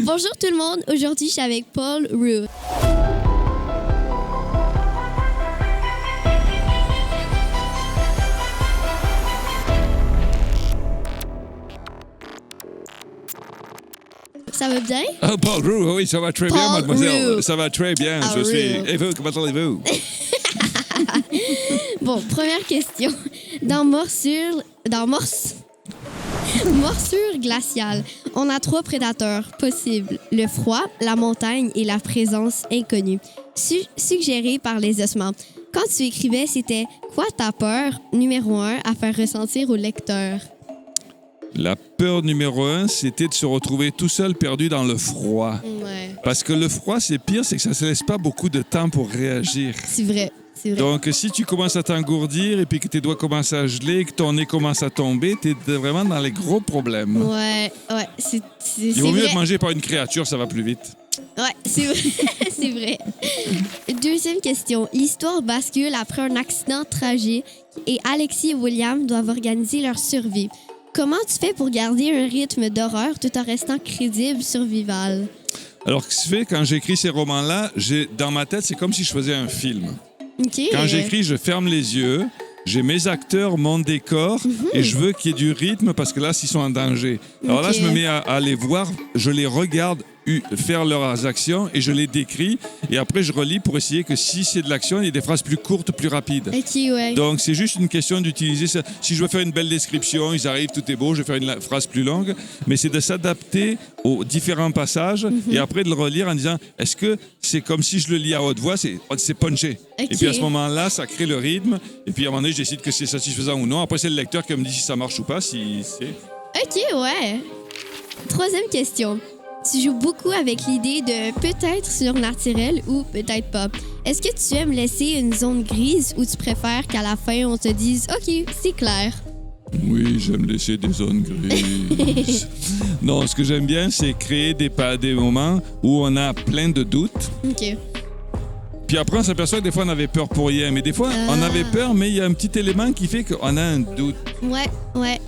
Bonjour tout le monde, aujourd'hui je suis avec Paul Roux. Ça va bien? Ah, Paul Roux, oui, ça va très bien, Paul mademoiselle. Roux. Ça va très bien, Ah, je suis... Roux. Et vous, comment allez-vous? Bon, première question. Morsure glaciale, on a 3 prédateurs possibles. Le froid, la montagne et la présence inconnue, suggérée par les ossements. Quand tu écrivais, c'était quoi ta peur numéro 1 à faire ressentir au lecteur? La peur numéro 1, c'était de se retrouver tout seul perdu dans le froid. Ouais, Parce que le froid, c'est pire, c'est que ça ne se laisse pas beaucoup de temps pour réagir. c'est vrai. C'est vrai. Donc, si tu commences à t'engourdir et puis que tes doigts commencent à geler, que ton nez commence à tomber, tu es vraiment dans les gros problèmes. Ouais, c'est Il vaut mieux vrai. être mangé par une créature, ça va plus vite. Ouais, c'est vrai. C'est vrai. Deuxième question. L'histoire bascule après un accident tragique et Alexis et William doivent organiser leur survie. Comment tu fais pour garder un rythme d'horreur tout en restant crédible sur Vival? Alors, ce qui se fait, quand j'écris ces romans-là, dans ma tête, c'est comme si je faisais un film. OK. Quand j'écris, je ferme les yeux, j'ai mes acteurs, mon décor, et je veux qu'il y ait du rythme parce que là, s'ils sont en danger. Alors là, Ok. je me mets à les voir, je les regarde faire leurs actions et je les décris. Et après, je relis pour essayer que si c'est de l'action, il y ait des phrases plus courtes, plus rapides. OK, ouais. Donc, c'est juste une question d'utiliser ça. Si je veux faire une belle description, ils arrivent, tout est beau, je vais faire une phrase plus longue. Mais c'est de s'adapter aux différents passages et après de le relire en disant est-ce que c'est comme si je le lis à haute voix, c'est punché. Ok. Et puis à ce moment-là, ça crée le rythme. Et puis à un moment donné, je décide que c'est satisfaisant ou non. Après, c'est le lecteur qui me dit si ça marche ou pas. Si c'est... OK, ouais. Troisième question. Tu joues beaucoup avec l'idée de peut-être surnaturel ou peut-être pas. Est-ce que tu aimes laisser une zone grise ou tu préfères qu'à la fin, on te dise « OK, c'est clair ». Oui, j'aime laisser des zones grises. Non, ce que j'aime bien, c'est créer des moments où on a plein de doutes. OK. Puis après, on s'aperçoit que des fois, on avait peur pour rien. Mais des fois, on avait peur, mais il y a un petit élément qui fait qu'on a un doute. Ouais.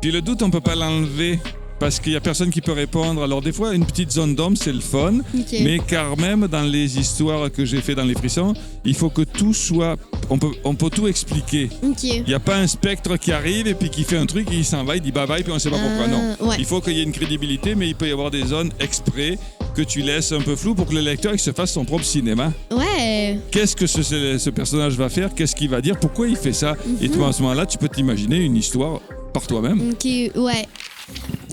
Puis le doute, on peut pas l'enlever parce qu'il y a personne qui peut répondre. Alors des fois, une petite zone d'ombre, c'est le fun. OK. Mais quand même, dans les histoires que j'ai fait dans les frissons, il faut que tout soit... On peut tout expliquer. OK. Il n'y a pas un spectre qui arrive et puis qui fait un truc et il s'en va, il dit bye-bye, puis on ne sait pas pourquoi. Non. Ouais. Il faut qu'il y ait une crédibilité, mais il peut y avoir des zones exprès que tu laisses un peu floues pour que le lecteur il se fasse son propre cinéma. Ouais. Qu'est-ce que ce personnage va faire? Qu'est-ce qu'il va dire? Pourquoi il fait ça? Et toi, à ce moment-là, tu peux t'imaginer une histoire par toi-même. OK, ouais.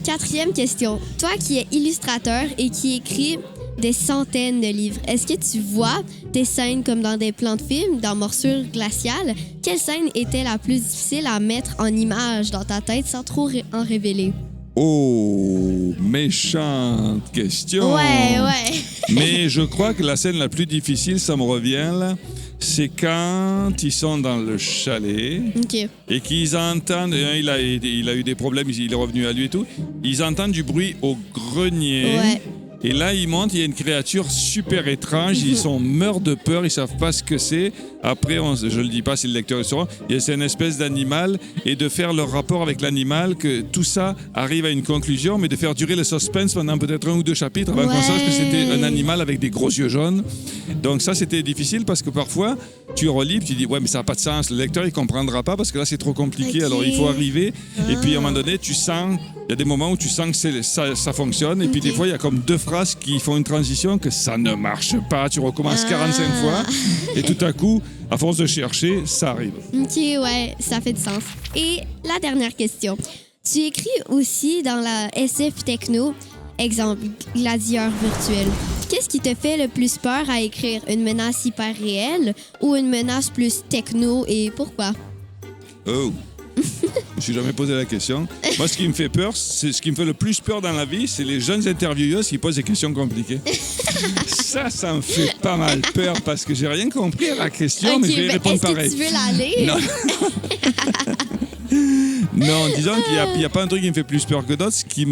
Quatrième question. Toi qui es illustrateur et qui écris des centaines de livres, est-ce que tu vois des scènes comme dans des plans de films, dans Morsure glaciale? Quelle scène était la plus difficile à mettre en image dans ta tête sans trop en révéler? Oh, méchante question. Ouais. Mais je crois que la scène la plus difficile, ça me revient là, c'est quand ils sont dans le chalet OK. et qu'ils entendent, il a eu des problèmes, il est revenu à lui et tout, ils entendent du bruit au grenier. Ouais. Et là, ils montent, il y a une créature super étrange, ils sont morts de peur, ils savent pas ce que c'est. Après, je le dis pas si le lecteur le saura, c'est une espèce d'animal et de faire leur rapport avec l'animal, que tout ça arrive à une conclusion, mais de faire durer le suspense pendant peut-être 1 ou 2 chapitres avant qu'on sache que c'était un animal avec des gros yeux jaunes. Donc ça, c'était difficile parce que parfois, tu relis, tu dis, ouais, mais ça n'a pas de sens. Le lecteur, il comprendra pas parce que là, c'est trop compliqué. Ok. Alors, il faut arriver. Et puis, à un moment donné, tu sens, il y a des moments où tu sens que ça fonctionne. Et puis, des fois, il y a comme 2 phrases qui font une transition que ça ne marche pas. Tu recommences 45 fois. Et tout à coup, à force de chercher, ça arrive. OK, ouais, ça fait du sens. Et la dernière question. Tu écris aussi dans la SF techno, exemple, gladiateur virtuel. Qu'est-ce qui te fait le plus peur à écrire? Une menace hyper réelle ou une menace plus techno et pourquoi? Oh! Je me suis jamais posé la question. Moi, ce qui me fait peur, c'est ce qui me fait le plus peur dans la vie, c'est les jeunes intervieweuses qui posent des questions compliquées. Ça me fait pas mal peur parce que j'ai rien compris à la question, mais je vais y répondre est-ce pareil. que tu veux la lire? Non, disons qu'il n'y a pas un truc qui me fait plus peur que d'autres. Ce qui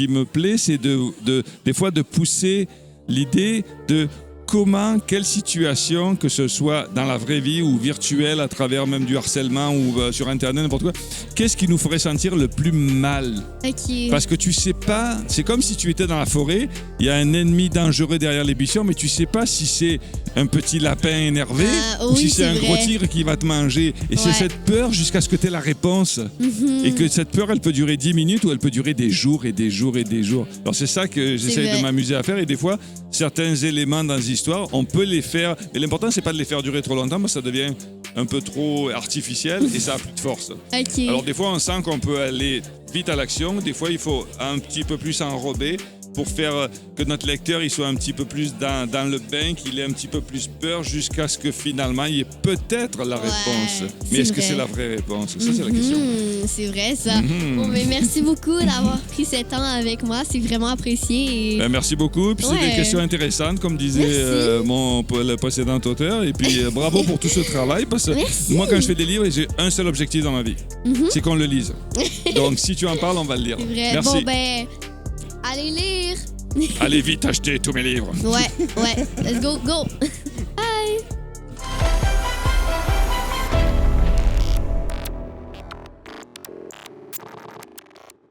me plaît, c'est des fois de pousser l'idée de comment, quelle situation, que ce soit dans la vraie vie ou virtuelle, à travers même du harcèlement ou sur Internet, n'importe quoi, qu'est-ce qui nous ferait sentir le plus mal? OK. Parce que tu sais pas, c'est comme si tu étais dans la forêt, il y a un ennemi dangereux derrière les buissons, mais tu sais pas si c'est un petit lapin énervé ou oui, si c'est un vrai. gros tigre qui va te manger. Et c'est Ouais. cette peur jusqu'à ce que tu aies la réponse. Et que cette peur, elle peut durer 10 minutes ou elle peut durer des jours et des jours et des jours. Alors c'est ça que j'essaie vrai. de m'amuser à faire. Et des fois, certains éléments dans les histoires, on peut les faire. Mais l'important, c'est pas de les faire durer trop longtemps parce que ça devient un peu trop artificiel et ça a plus de force. OK. Alors des fois, on sent qu'on peut aller vite à l'action. Des fois, il faut un petit peu plus enrober pour faire que notre lecteur il soit un petit peu plus dans le bain, qu'il ait un petit peu plus peur jusqu'à ce que finalement il y ait peut-être la réponse. Mais c'est est-ce que vrai. c'est la vraie réponse? Ça, c'est la question. C'est vrai, ça. Bon, mais merci beaucoup d'avoir pris ce temps avec moi. C'est vraiment apprécié. Et... Ben, merci beaucoup. Puis c'est Ouais. des questions intéressantes, comme disait Merci. le précédent auteur. Et puis bravo pour tout ce travail. Parce que Merci. moi, quand je fais des livres, j'ai un seul objectif dans ma vie. C'est qu'on le lise. Donc si tu en parles, on va le lire. C'est vrai. Merci. Bon, ben, allez lire. Allez vite acheter tous mes livres. Ouais. Let's go.